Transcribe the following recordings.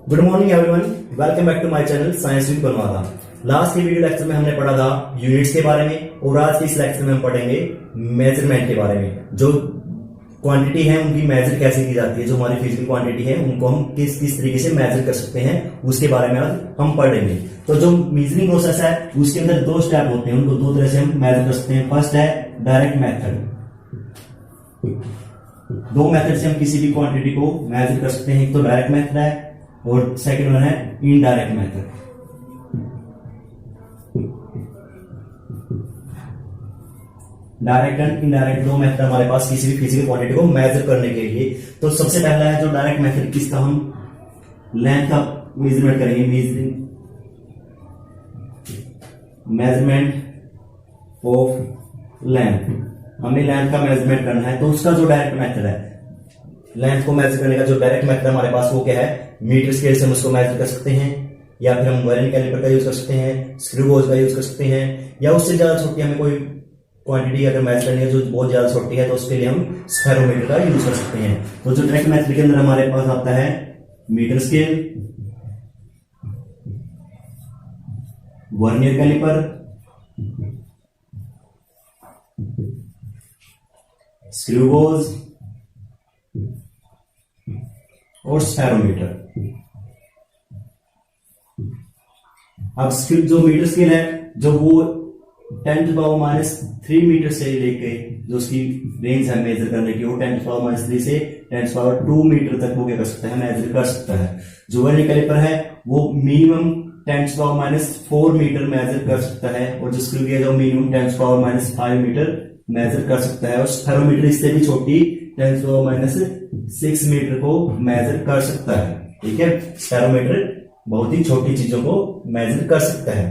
Good morning everyone, welcome back to my channel science with Banwada. Last के video lecture में हमने पढ़ा था यूनिट्स के बारे में और आज के इस लेक्चर में हम पढ़ेंगे मेजरमेंट के बारे में। जो क्वांटिटी है उनकी मेजर कैसे की जाती है, जो हमारी फिजिकल क्वांटिटी है उनको हम किस किस तरीके से मेजर कर सकते हैं उसके बारे में आज हम पढ़ेंगे। तो जो मेजरिंग प्रोसेस है उसके अंदर दो स्टेप होते हैं, उनको दो तरह से हम मेजर कर सकते हैं। फर्स्ट है डायरेक्ट मेथड। दो मेथड से हम किसी भी क्वांटिटी को मेजर कर सकते हैं, एक तो डायरेक्ट मेथड है और सेकंड वन है indirect method. Direct and indirect दो मेथड हमारे पास किसी भी फिजिकल क्वांटिटी को मेजर करने के लिए। तो सबसे पहला है जो डायरेक्ट मेथड, किसका हम लेंथ का मेजरमेंट करेंगे, मेजरमेंट ऑफ लेंथ। हमें लेंथ का मेजरमेंट करना है तो उसका जो डायरेक्ट मेथड है, लेंथ को मेजर करने का जो डायरेक्ट मेथड हमारे पास वो क्या है, मीटर स्केल से हम उसको मेजर कर सकते हैं, या फिर हम वर्नियर कैलिपर का यूज कर सकते हैं, स्क्रू गेज का यूज कर सकते हैं, या उससे ज्यादा छोटी हमें कोई क्वांटिटी अगर मेजर करनी है जो बहुत ज्यादा छोटी है तो उसके लिए हम स्फेरोमीटर का यूज कर सकते हैं। तो जो डायरेक्ट मेथड के अंदर हमारे पास आता है metre scale, vernier calliper, screw gauge और स्फेरोमीटर। अब जो मीटर स्केल है जो वो 10⁻³ मीटर से लेके जो उसकी रेंज है मेजर करने की, वो 10⁻³ से 10⁻² मीटर तक वो क्या कर सकता है, मेजर कर सकता है। जो वर्नियर कैलिपर है वो मिनिमम 10⁻⁴ मीटर मेजर कर सकता है, और जो स्क्रू गेज है वो मिनिमम 10⁻⁵ मीटर मेजर कर सकता है, और स्फेरोमीटर इससे भी छोटी 10⁻⁶ मीटर को मेजर कर सकता है। ठीक है, स्फेरोमीटर बहुत ही छोटी चीजों को मेजर कर सकता है,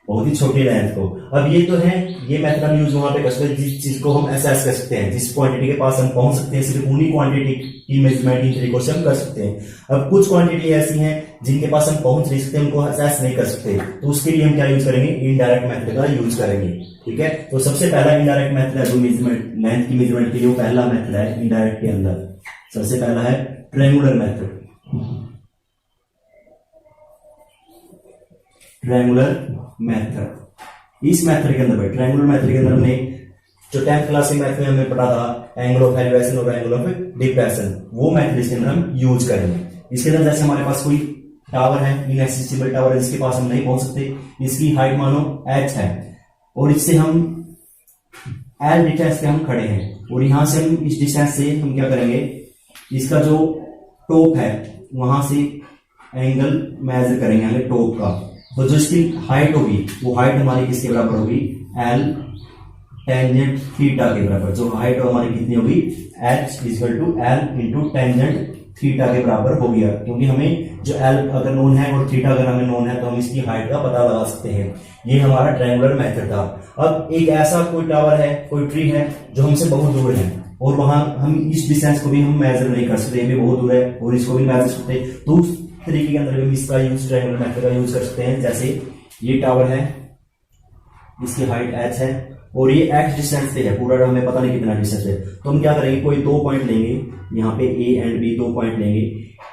बहुत ही छोटी लेंथ को। अब ये तो है, ये मेथड हम यूज वहां पे कर सकते हैं जिस चीज को हम असेस कर सकते हैं, जिस क्वांटिटी के पास हम पहुंच सकते हैं, सिर्फ उन्हीं क्वांटिटी की मेजरमेंट इन तरीकों से हम कर सकते हैं। अब कुछ क्वांटिटी ऐसी हैं जिनके पास हम पहुंच नहीं सकते, उनको असेस नहीं कर सकते, तो उसके लिए हम क्या यूज करेंगे, इनडायरेक्ट मेथड का यूज करेंगे। ठीक है, तो सबसे पहला इनडायरेक्ट मेथड है जो मेजरमेंट लेंथ की मेजरमेंट के लिए, वो पहला मेथड है इनडायरेक्ट के अंदर। सबसे पहला है ट्रायंगुलर मेथड। ट्रायंगुलर मेथड, इस मेथड के अंदर ट्रायंगुलर मेथड के अंदर हमने जो 10th क्लास के मैथ में हमें पढ़ा था एंगल ऑफ एलिवेशन और एंगल ऑफ डिप्रेशन, वो मेथड इसके अंदर हम यूज करेंगे। इसके अंदर जैसे हमारे पास कोई टावर है, इनएक्सेसिबल टावर है जिसके पास हम नहीं पहुंच सकते, इसकी हाइट मानो h है और इससे हम L डिस्टेंस पे हम खड़े हैं, और यहां से हम इस डिस्टेंस से हम क्या करेंगे, इसका जो टॉप है वहां से एंगल मेजर करेंगे हमें टॉप का। तो जो इसकी हाइट होगी वो हाइट हमारी किसके बराबर होगी, L टेंजेंट थीटा के बराबर। जो हाइट हमारी कितनी होगी, h = L × टेंजेंट थीटा के बराबर हो गया, क्योंकि हमें जो L अगर नोन है और थीटा अगर हमें नोन है तो हम इसकी हाइट का पता लगा सकते हैं। ये हमारा ट्रायंगुलर मेथड था। अब एक ऐसा कोई टावर है, कोई ट्री है जो हमसे बहुत दूर है, और वहां हम इस डिस्टेंस को भी हम मेजर नहीं कर सकते, ये बहुत दूर है, और इसको भी मेजर सकते, तो उस तरीके के अंदर हम इसका यूज ट्रायंगुलर मेथड का यूज कर सकते हैं। जैसे ये टावर है, इसकी हाइट h है और ये x डिस्टेंस पे है, पूरा हमें पता नहीं कितना डिस्टेंस है, तो हम क्या करेंगे, कोई दो पॉइंट लेंगे, यहाँ पे a एंड b दो पॉइंट लेंगे,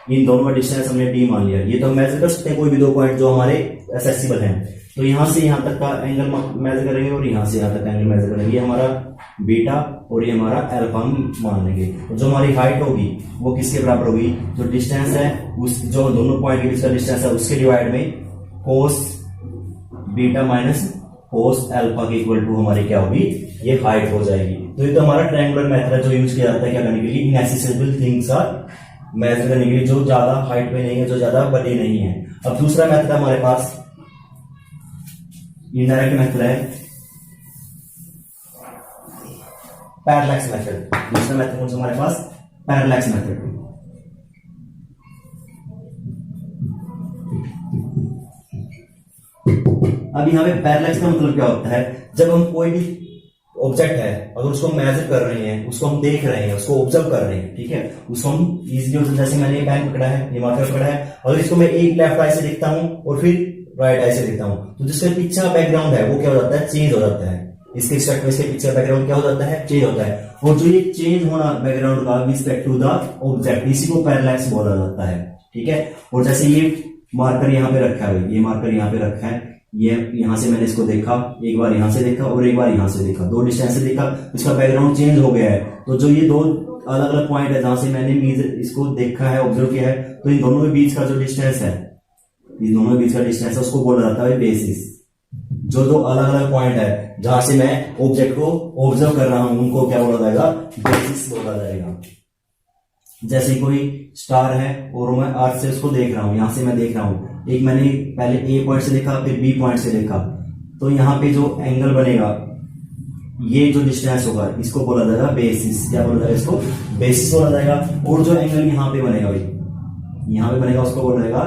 इन दोनों का डिस्टेंस हमने d मान लिया। ये तो हम मेजर कर सकते हैं कोई भी दो पॉइंट जो हमारे एक्सेसिबल हैं। तो यहां से यहां तक का एंगल मेजर करेंगे और यहां से यहां तक एंगल मेजर करेंगे, ये हमारा बीटा और ये हमारा अल्फा मान लेंगे। तो जो हमारी हाइट होगी वो किसके बराबर होगी, जो डिस्टेंस है उस जो दोनों पॉइंट के बीच का डिस्टेंस है उसके डिवाइड में cos beta minus cos alpha के इक्वल टू हमारी क्या होगी, ये हाइट हो जाएगी। तो ये तो हमारा ट्रायंगुलर मेथड है जो यूज किया जाता है क्या करने के लिए, इनएक्सेसिबल थिंग्स का मेजर करने के लिए, जो ज्यादा हाइट में नहीं है, जो ज्यादा बड़ी नहीं है। अब दूसरा मेथड हमारे पास इनडायरेक्ट मेथड है पैरेलैक्स मेथड। दूसरा मेथड कौन सा हमारे पास, पैरेलैक्स मेथड। अब यहाँ पे पैरेलैक्स का मतलब क्या होता है, जब हम कोई भी ऑब्जेक्ट है अगर उसको मेजर कर रहे हैं, उसको हम देख रहे हैं, उसको ऑब्जर्व कर रहे हैं, ठीक है, उसको हम इजीली, जैसे मैंने ये पेन पकड़ा है, ये मार्कर पकड़ा है, अगर इसको मैं एक लेफ्ट आई से देखता हूं और फिर राइट आई से देखता हूं, तो जिसका पीछे बैकग्राउंड है वो क्या हो जाता है, चेंज हो जाता है। इसके रिस्पेक्ट में इसके पीछे बैकग्राउंड क्या हो जाता है, चेंज होता है। और जो ये चेंज होना बैकग्राउंड का रिस्पेक्ट टू द ऑब्जेक्ट, इसी को पैरेलैक्स बोला जाता है। ठीक है। और जैसे ये मार्कर यहाँ पे रखा है, ये मार्कर यहाँ पे रखा है, ये यहाँ से मैंने इसको देखा, एक बार यहाँ से देखा और एक बार यहाँ से देखा, दो डिस्टेंस से देखा, इसका बैकग्राउंड चेंज हो गया है। तो जो ये दो अलग अलग पॉइंट है जहां से मैंने इसको देखा है, ऑब्जर्व किया है, तो इन दोनों के बीच का जो डिस्टेंस है, इन दोनों के बीच का डिस्टेंस है उसको बोला जाता है बेसिस। जो दो अलग अलग पॉइंट है जहां से मैं ऑब्जेक्ट को ऑब्जर्व कर रहा हूं, उनको क्या बोला जाएगा, बेसिस बोला जाएगा। जैसे कोई स्टार है और मैं अर्थ से उसको देख रहा हूं, यहां से मैं देख रहा हूं, एक मैंने पहले ए पॉइंट से देखा फिर बी पॉइंट से देखा, तो यहाँ पे जो एंगल बनेगा, ये जो डिस्टेंस होगा इसको बोला जाएगा बेसिस। क्या बोला जाएगा, इसको बेसिस बोला जाएगा। और जो एंगल यहाँ पे बनेगा, यहाँ पे बनेगा, उसको बोला जाएगा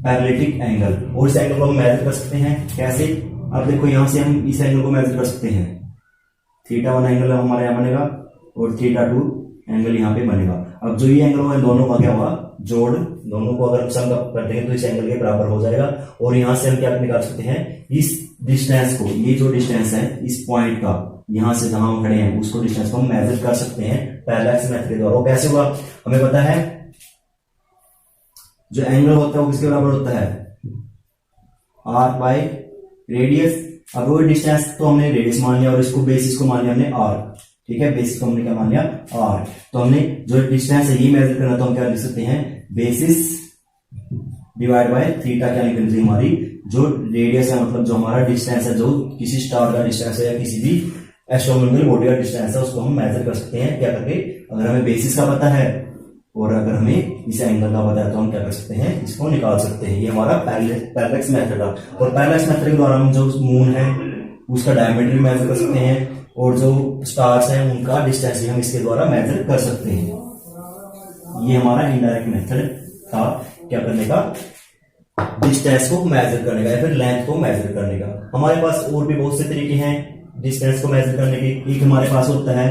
पैरेललिटिक एंगल। और इस एंगल को हम मेजर कर सकते हैं कैसे, अब देखो यहाँ से हम इस एंगल को मेजर कर सकते हैं, θ1 एंगल हमारे यहाँ बनेगा और θ2 एंगल यहाँ पे बनेगा। अब जो ये एंगल होगा दोनों का क्या होगा, जोड़, दोनों को अगर सम कर देंगे तो इस एंगल के बराबर हो जाएगा। और यहाँ से हम क्या निकाल सकते हैं, इस डिस्टेंस को, ये जो डिस्टेंस है इस पॉइंट का, यहाँ से जहां हम खड़े हैं उसको डिस्टेंस को हम मेजर कर सकते हैं पैरेलैक्स मेथड के द्वारा। वो कैसे होगा, हमें पता है जो एंगल होता है वो किसके बराबर होता है, r बाय रेडियस। अब वो डिस्टेंस तो हमने रेडियस मान लिया और इसको बेसिस को मान लिया हमने r, ठीक है, बेसिस को हमने क्या मान लिया r। तो हमने जो डिस्टेंस है ये मेजर करना, तो हम क्या लिख सकते हैं, बेसिस डिवाइड बाय थीटा, क्या निकल जाएगी हमारी जो रेडियस है, मतलब जो हमारा डिस्टेंस है, जो किसी स्टार का डिस्टेंस है या किसी भी एस्ट्रोनॉमिकल बॉडी का डिस्टेंस है, उसको हम मेजर कर सकते हैं क्या करके, अगर हमें बेसिस का पता है और अगर हमें इस एंगल का पता है तो हम क्या कर सकते हैं, इसको निकाल सकते हैं। ये हमारा पैरेलैक्स मेथड है। और पैरेलैक्स मेथड के द्वारा हम जो मून है उसका डायमीटर मेजर कर सकते हैं और जो स्टार्स हैं उनका डिस्टेंस भी हम इसके द्वारा मेजर कर सकते हैं। ये हमारा इनडायरेक्ट मेथड था क्या करने का, डिस्टेंस को मेजर करने का या फिर लेंथ को मेजर करने का। हमारे पास और भी बहुत से तरीके हैं डिस्टेंस को मेजर करने के। एक हमारे पास होता है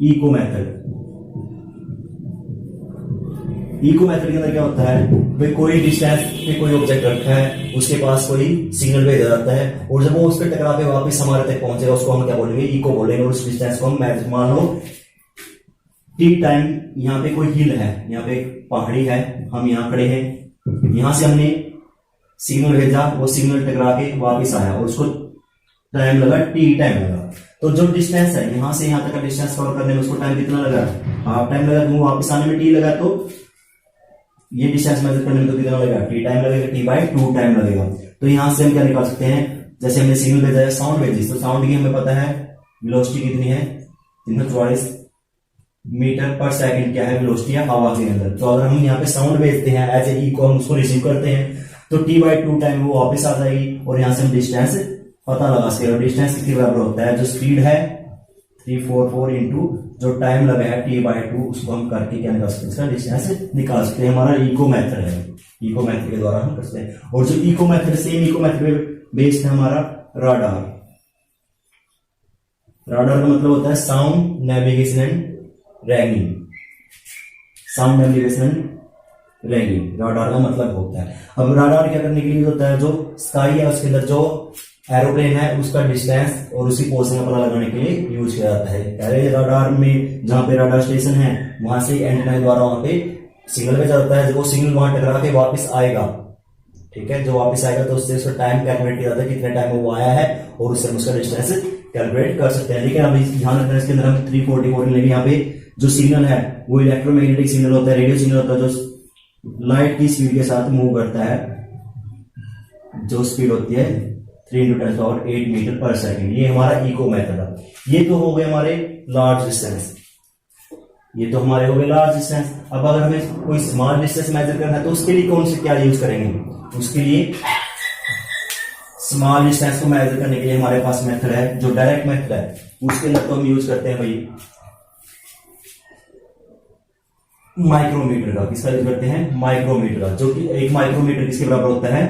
इको मेथड। इको मेथड के अंदर क्या होता है, भाई कोई डिस्टेंस पे कोई ऑब्जेक्ट रखा है, उसके पास कोई सिग्नल भेजा जाता है और जब वो उस पर टकरा के वापस हमारे तक पहुंचेगा उसको हम क्या बोलेंगे, इको बोलेंगे। और उस डिस्टेंस को हम मेजर, मान लो टी टाइम, यहाँ पे कोई हिल है, यहाँ पे पहाड़ी है, हम यहाँ खड़े हैं, यहां से हमने सिग्नल भेजा, वो सिग्नल टकरा के वापस आया और उसको टाइम लगा, टी टाइम लगा। तो जो डिस्टेंस है यहां से यहां तक का डिस्टेंस कवर करने में उसको टाइम कितना लगा, हाफ टाइम लगा। तो वापस आने में टी लगा, तो ये डिस्टेंस मेजर करने में तो कितना लगेगा, टी टाइम लगेगा, टी बाई 2 टाइम लगेगा। तो यहां से हम क्या निकाल सकते हैं, जैसे हमने सिग्नल भेजा है, साउंड भेजी, तो साउंड की हमें पता है वेलोसिटी कितनी है, 344 मीटर पर सेकंड क्या है वेलोसिटी है हवा के अंदर। तो अगर हम यहाँ पे साउंड भेजते हैं एज ए इको, हम उसको रिसीव करते हैं, तो टी बाई 2 टाइम वो वापस आ जाएगी और यहाँ से हम डिस्टेंस पता लगा सकते हैं। डिस्टेंस कितने बराबर होता है, जो स्पीड है 344 इंटू जो टाइम लगा है टी बाई 2, उसको हम करके क्या निकाल सकते हैं, इसका डिस्टेंस निकाल सकते हैं। हमारा इको मेथड है, इको मेथड के द्वारा हम कर सकते हैं। और जो echo method, same echo method based है हमारा राडार। राडार का मतलब होता है sound navigation and ranging, sound navigation and ranging radar का मतलब होता है। अब राडार क्या करने के लिए होता है, जो स्काई है उसके अंदर जो एरोप्लेन है उसका डिस्टेंस और उसकी पोजीशन का पता लगाने के लिए यूज किया जाता है। पहले राडार में जहां पे राडार स्टेशन है वहां से एंटीना द्वारा वहां पे सिग्नल भेजा जाता है, जो वो सिग्नल वहां टकरा के वापस आएगा, ठीक है, जो वापस आएगा तो उससे उसका टाइम कैलकुलेट किया जाता है, कितने टाइम में वो आया है और उससे हम उसका डिस्टेंस कैलकुलेट कर सकते हैं। लेकिन अभी ध्यान रखना इसके अंदर हम 344 लेंगे। यहाँ पे जो सिग्नल है वो इलेक्ट्रोमैग्नेटिक सिग्नल होता है, रेडियो सिग्नल होता है, जो लाइट की स्पीड के साथ मूव करता है, जो स्पीड होती है 3 × 10⁸ मीटर पर सेकंड। ये हमारा इको मेथड है। ये तो हो गए हमारे लार्ज डिस्टेंस, ये तो हमारे हो गए लार्ज डिस्टेंस। अब अगर हमें कोई स्मॉल डिस्टेंस मेजर करना है तो उसके लिए कौन से क्या यूज करेंगे, उसके लिए स्मॉल डिस्टेंस को मेजर करने के लिए हमारे पास मेथड है जो डायरेक्ट मेथड है, उसके अंदर तो हम यूज करते हैं भाई माइक्रोमीटर का। किसका यूज करते हैं, माइक्रोमीटर का, जो कि एक माइक्रोमीटर किसके बराबर होता है,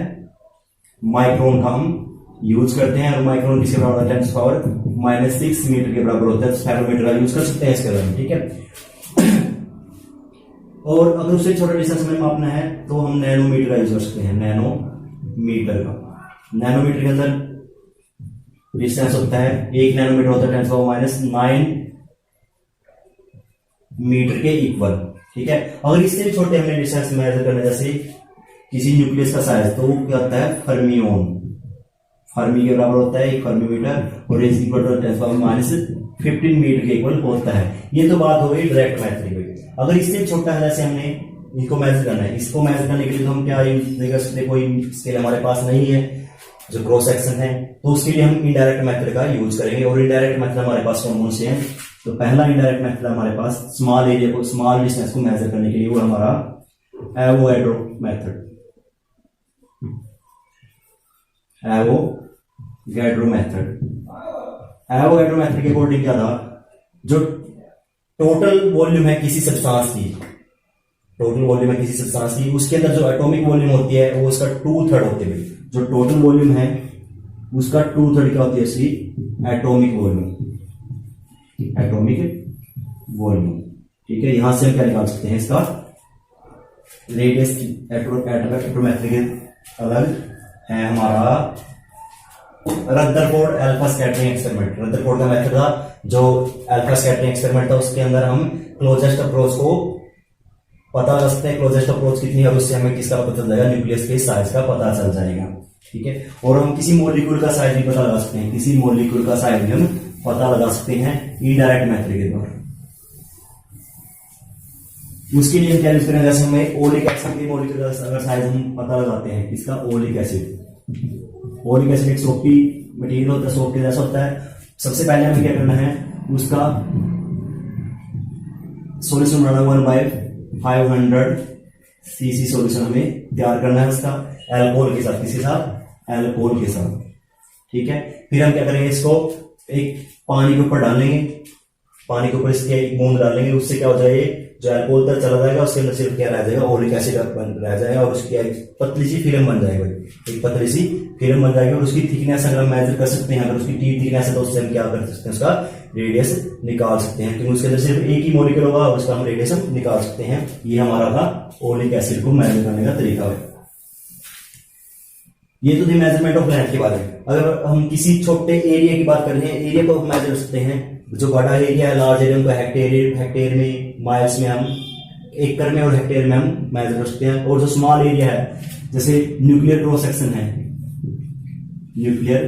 माइक्रोन का हम यूज करते हैं। और माइक्रोन किसके बराबर होता है, 10⁻⁻⁶ मीटर के बराबर होता है। फेरोमीटर का यूज कर सकते हैं इसके बारे में, ठीक है। और अगर उससे छोटा डिस्टेंस में मापना है तो हम नैनोमीटर का यूज कर सकते हैं, नैनोमीटर का। नैनोमीटर के अंदर डिस्टेंस होता है, 1 नैनोमीटर होता है 10⁻⁹ मीटर के इक्वल, ठीक है। अगर इससे भी छोटे हमने डिस्टेंस मेजर करना, जैसे किसी न्यूक्लियस का साइज, तो वो क्या होता है, फर्मियोन, फर्मी के बराबर होता है 1 फर्मीमीटर, और इज इक्वल टू 10⁻15 मीटर के इक्वल होता है। ये तो बात हो गई डायरेक्ट मेथड की। अगर इससे भी छोटा है, जैसे हमने इसको मेजर करना है, इसको मेजर करने के लिए तो हम क्या यूज कर सकते हैं, कोई स्केल हमारे पास नहीं है जो क्रॉस सेक्शन है, तो उसके लिए हम इनडायरेक्ट मेथड का यूज करेंगे। और इनडायरेक्ट मेथड हमारे पास कौन कौन से हैं, तो पहला इनडायरेक्ट मेथड हमारे पास स्मॉल एरिया को, स्मॉल डिस्टेंस को मेजर करने के लिए, वो हमारा Avogadro method, Avogadro method. Avogadro method के अकॉर्डिंग क्या था, जो टोटल वॉल्यूम है किसी सब्सटेंस की, टोटल वॉल्यूम है किसी सब्सटेंस की, उसके अंदर जो एटॉमिक वॉल्यूम होती है वो उसका 2/3 होती है। जो टोटल वॉल्यूम है उसका 2/3 क्या होती है, इसकी एटॉमिक वॉल्यूम, एटॉमिक वॉल्यूम। ठीक है, यहां से हम क्या निकाल सकते हैं, इसका रेडियस एटोमेट्रिक के अलग है हमारा Rutherford alpha scattering experiment. Rutherford का मेथड था, जो अल्फा स्कैटरिंग एक्सपेरिमेंट था, उसके अंदर हम क्लोजेस्ट अप्रोच को पता लगा सकते हैं, क्लोजेस्ट अप्रोच कितनी है, उससे हमें किसका पता चल जाएगा, न्यूक्लियस के साइज का पता चल जाएगा। ठीक है, और हम किसी मॉलिक्यूल का साइज भी पता लगा सकते हैं, किसी मॉलिक्यूल का साइज भी हम पता लगा सकते हैं इनडायरेक्ट मेथड के द्वारा। उसके लिए क्या यूज करेंगे, जैसे हमें ओलिक एसिड के मॉलिक्यूल का अगर साइज हम पता लगाते हैं, किसका, ओलिक एसिड। ओलिक एसिड एक सोपी मटेरियल होता है, सोप के जैसा होता है। सबसे पहले हमें क्या करना है, उसका सॉल्यूशन बनाना 1/500 cc सॉल्यूशन हमें तैयार करना है उसका, एल्कोहल के साथ, किसी साथ, एल्कोहल के साथ। ठीक है, फिर हम क्या करेंगे, इसको एक पानी के ऊपर डालेंगे, पानी के ऊपर इसके एक बूंद डालेंगे, उससे क्या हो जाएगा, जो अल्कोहल तक चला जाएगा, उसके अंदर सिर्फ क्या रह जाएगा, ओलिक एसिड रह जाएगा, और उसकी एक पतली सी फिल्म बन जाएगी, एक पतली सी फिल्म बन जाएगी। और उसकी थिकनेस अगर हम मेजर कर सकते हैं, अगर उसकी थिकनेस है तो उससे हम क्या कर सकते हैं, उसका रेडियस निकाल सकते हैं, क्योंकि उसके अंदर सिर्फ एक ही मॉलिक्यूल होगा और उसका हम रेडियस हम निकाल सकते हैं। ये हमारा था ओलिक एसिड को मेजर करने का तरीका है। ये तो थी मेजरमेंट ऑफ लेंथ के बारे में। अगर हम किसी छोटे एरिया की बात कर रहे हैं, एरिया को मेजर कर सकते हैं। जो बड़ा एरिया है, लार्ज एरिया, उनको हेक्टेयर में, माइल्स में, हम एकड़ में और हेक्टेयर में हम मेजर कर सकते हैं। और जो स्मॉल एरिया है, जैसे न्यूक्लियर क्रॉस सेक्शन है, न्यूक्लियर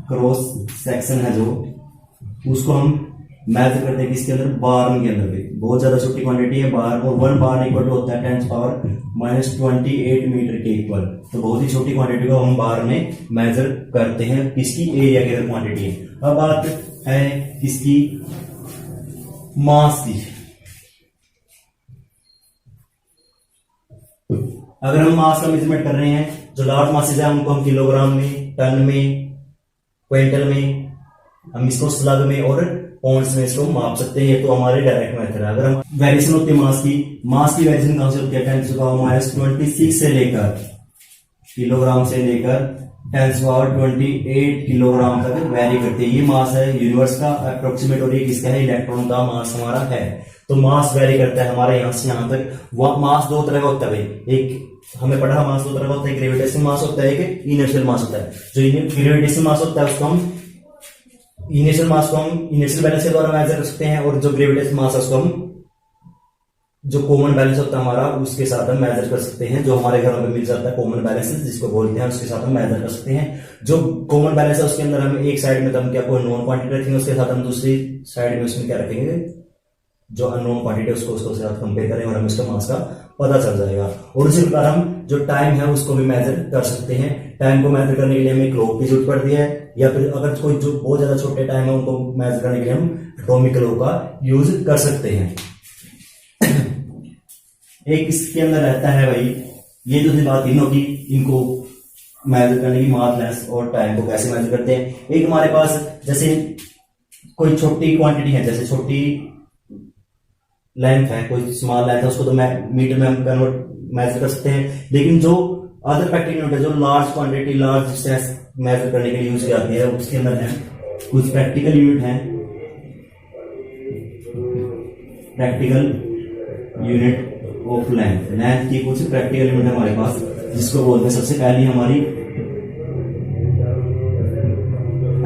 क्रॉस सेक्शन है जो, उसको हम मेजर करते हैं किसके अंदर, बार के अंदर भी। बहुत ज्यादा छोटी क्वांटिटी है बार, और 1 बार इक्वल टू होता है 10⁻⁻28 मीटर के इक्वल। तो बहुत ही छोटी क्वांटिटी को हम बार में मेजर करते हैं, किसकी, एरिया की क्वांटिटी है। अब बात है किसकी, मास की। अगर हम मास का मेजरमेंट कर रहे हैं, जो लार्ज मासेज है उनको हम किलोग्राम में, टन में, क्विंटल में, हम इसको स्लग में और पॉइंट्स में इसको माप सकते हैं। ये तो हमारे डायरेक्ट मेथड है। अगर हम वेरिएशन होती है मास की वेरिएशन कहां से होती है, 10⁻26 से लेकर किलोग्राम से लेकर 10⁻28 किलोग्राम तक वेरी करती है। ये मास है यूनिवर्स का अप्रोक्सीमेट, और ये किसका है, इलेक्ट्रॉन का मास हमारा है। तो मास वेरी करता है हमारे यहां से यहां तक। मास दो तरह का होता है, एक हमें पढ़ा, मास दो तरह का होता है, ग्रेविटेशनल मास होता है, एक इनर्शियल मास होता है। जो ग्रेविटेशनल मास होता है उसको हम इनिशियल मास को हम इनिशियल बैलेंस के द्वारा मेजर कर सकते हैं, और जो ग्रेविटेशनल मास है उसको हम जो कॉमन बैलेंस होता है हमारा, उसके साथ हम मेजर कर सकते हैं। जो हमारे घरों में मिल जाता है कॉमन बैलेंस जिसको बोलते हैं, उसके साथ हम मेजर कर सकते हैं। जो कॉमन बैलेंस है उसके अंदर हम एक साइड में तो हम क्या कोई नॉन क्वांटिटी रखेंगे, उसके साथ हम दूसरी साइड में उसमें क्या रखेंगे, जो अननोन क्वांटिटी उसको साथ कंपेयर करें और हमें उसका मास का पता चल जाएगा। और उसी प्रकार हम जो टाइम है उसको भी मेजर कर सकते हैं। टाइम को मेजर करने के लिए हमें क्लॉक की जरूरत पड़ती है, या फिर अगर कोई जो बहुत ज्यादा छोटे टाइम है उनको मेजर करने के लिए हम एटॉमिक क्लॉक का यूज कर सकते हैं। एक इसके अंदर रहता है भाई, ये जो बात तीनों की, इनको मेजर करने की मास, लेंथ और टाइम को कैसे मेजर करते हैं। एक हमारे पास जैसे कोई छोटी क्वांटिटी है, जैसे छोटी लेंथ है, कोई स्मॉल लेंथ है, उसको तो मीटर में हम कन्वर्ट मेजर कर सकते हैं। लेकिन जो अदर प्रैक्टिकल यूनिट है, जो large quantity, large distance measure करने के लिए यूज की जाती है, उसके अंदर है कुछ प्रैक्टिकल यूनिट है, practical unit of length. Length की कुछ प्रैक्टिकल यूनिट है हमारे पास, जिसको बोलते हैं सबसे पहली हमारी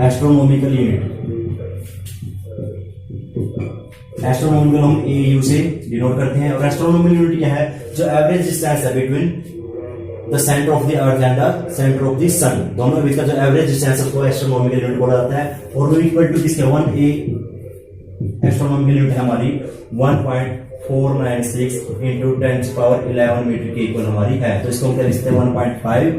एस्ट्रोनॉमिकल यूनिट। एस्ट्रोनॉमिकल हम AU से डिनोट करते हैं। और एस्ट्रोनॉमिकल यूनिट क्या है? जो एवरेज डिस्टेंस है between the centre of the earth and the centre of the sun, दोनों के बीच का जो एवरेज डिस्टेंस है उसको एस्ट्रोनॉमिकल यूनिट बोला जाता है। और वो इक्वल टू किसके 1A एस्ट्रोनॉमिकल यूनिट है हमारी 1.496 इंटू 10⁻11 मीटर के इक्वल हमारी है। तो इसको हम क्या लिखते हैं 1.5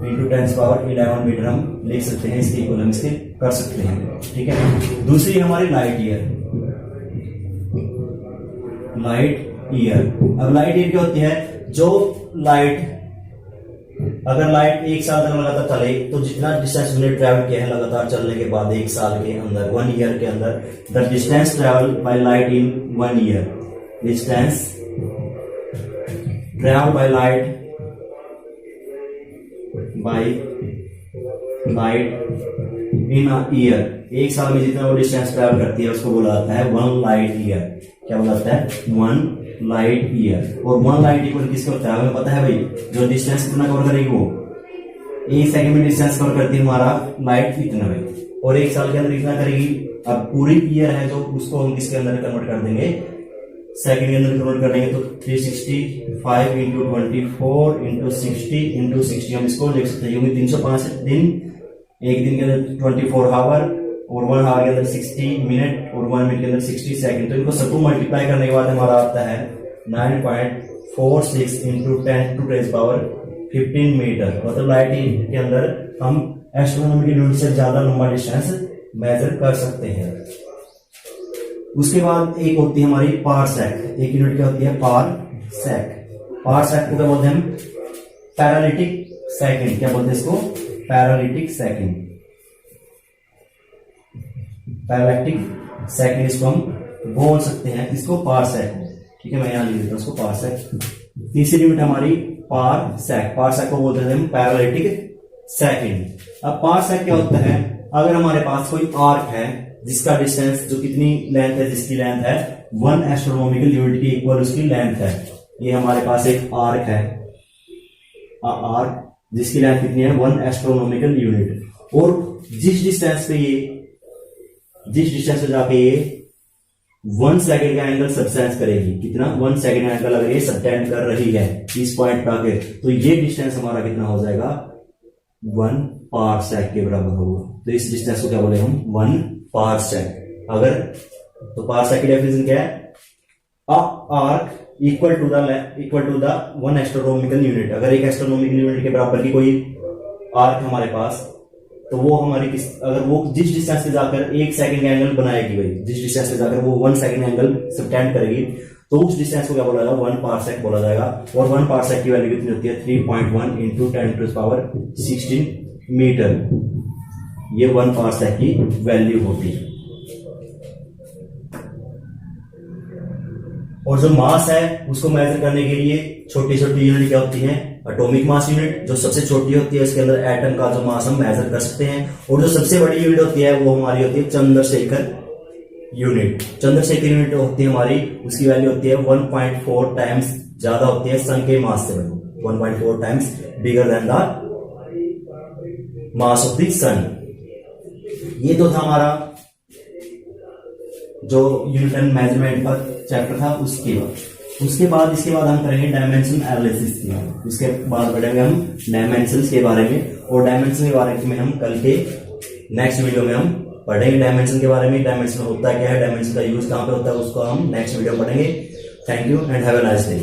इंटू 10⁻11 मीटर हम लिख सकते हैं, इसके इक्वल हम इसके कर सकते हैं। ठीक है। दूसरी हमारी लाइट ईयर। लाइट ईयर, अब लाइट ईयर क्या होती है? जो लाइट, अगर लाइट एक साल तक लगातार चले तो जितना डिस्टेंस उसने ट्रैवल किया है लगातार चलने के बाद एक साल के अंदर 1 ईयर के अंदर, the distance travel by light in 1 year, distance travel by light in a year, एक साल में जितना वो डिस्टेंस ट्रैवल करती है उसको बोला जाता है 1 लाइट ईयर। क्या बोला जाता है? 1 लाइट ईयर। और 1 लाइट इक्वल किसको होता है? हमें पता है भाई, जो डिस्टेंस कितना कवर करेगी वो एक सेकंड में डिस्टेंस कवर करती है हमारा लाइट इतना में, और एक साल के अंदर इतना करेगी। अब पूरी ईयर है जो उसको हम किसके अंदर कन्वर्ट कर देंगे? सेकंड के अंदर कन्वर्ट कर देंगे। तो 365 इंटू 24 इंटू 60 इंटू 60 हम इसको लिख सकते हैं, क्योंकि 365 दिन, एक दिन के अंदर 24 आवर, और 1 आवर के अंदर 60 मिनट, और 1 मिनट के अंदर 60 सेकंड। तो इनको सबको मल्टीप्लाई करने के बाद हमारा आता है 9.46 इंटू 10⁻15 मीटर। मतलब लाइट के अंदर हम एस्ट्रोनॉमिकल यूनिट से ज्यादा लंबा डिस्टेंस मेजर कर सकते हैं। उसके बाद एक होती है हमारी पारसेक। एक यूनिट क्या होती है? पारसेक। पारसेक को क्या बोलते हैं हम? Paralytic second. क्या बोलते हैं इसको? Paralytic second. पैरालिटिक सेकंड इसको हम बोल सकते हैं, इसको पारसेक। ठीक है, मैं यहां लिख देता हूं इसको पारसेक। तीसरी यूनिट हमारी पारसेक। पारसेक को बोलते हैं हम पैरालिटिक सेकंड। अब पारसेक क्या होता है? अगर हमारे पास कोई आर्क है जिसका डिस्टेंस, जो कितनी लेंथ है, जिसकी लेंथ है 1 एस्ट्रोनॉमिकल यूनिट की इक्वल उसकी लेंथ है। ये हमारे पास एक आर्क है, आर्क जिसकी लेंथ कितनी है? 1 एस्ट्रोनॉमिकल यूनिट। और जिस डिस्टेंस पे जाके ये 1 सेकंड का एंगल सबटेंड करेगी, कितना? 1 सेकंड का एंगल अगर ये सबटेंड कर रही है इस पॉइंट पे आके, तो ये डिस्टेंस हमारा कितना हो जाएगा? 1 पारसेक के बराबर होगा। तो इस डिस्टेंस को क्या बोले हम? 1 पारसेक। अगर तो पारसेक की डेफिनेशन क्या है? Arc equal to the 1 astronomical unit. अगर एक एस्ट्रोनॉमिकल यूनिट के बराबर की कोई आर्क हमारे पास, तो वो हमारी अगर वो जिस डिस्टेंस से जाकर 1 सेकंड का एंगल बनाएगी, भाई जिस डिस्टेंस से जाकर वो 1 सेकंड एंगल सबटेंड करेगी, तो उस डिस्टेंस को क्या बोला जाएगा? 1 पारसेक बोला जाएगा। और 1 पारसेक की वैल्यू कितनी होती है? 3.1 इंटू 10⁻16 मीटर। ये 1 पारसेक की वैल्यू होती है। और जो मास है उसको मेजर करने के लिए छोटी छोटी यूनिट क्या होती है? एटॉमिक मास यूनिट, जो सबसे छोटी होती है उसके अंदर एटम का जो मास हम मेजर कर सकते हैं। और जो सबसे बड़ी यूनिट होती है वो हमारी होती है चंद्रशेखर यूनिट। चंद्रशेखर यूनिट होती है हमारी, उसकी वैल्यू होती है 1.4 टाइम्स ज्यादा होती है सन के मास से, 1.4 times bigger than the mass of the sun. ये तो था हमारा जो यूनिट एंड मेजरमेंट का चैप्टर था। इसके बाद हम करेंगे डायमेंशन एनालिसिस की। उसके बाद बढ़ेंगे हम डायमेंशंस के बारे में, और डायमेंशन के बारे में हम कल के नेक्स्ट वीडियो में हम पढ़ेंगे डायमेंशन के बारे में। डायमेंशन होता क्या है, डायमेंशन का यूज कहां पे होता है, उसको हम नेक्स्ट वीडियो में पढ़ेंगे। Thank you and have a nice day.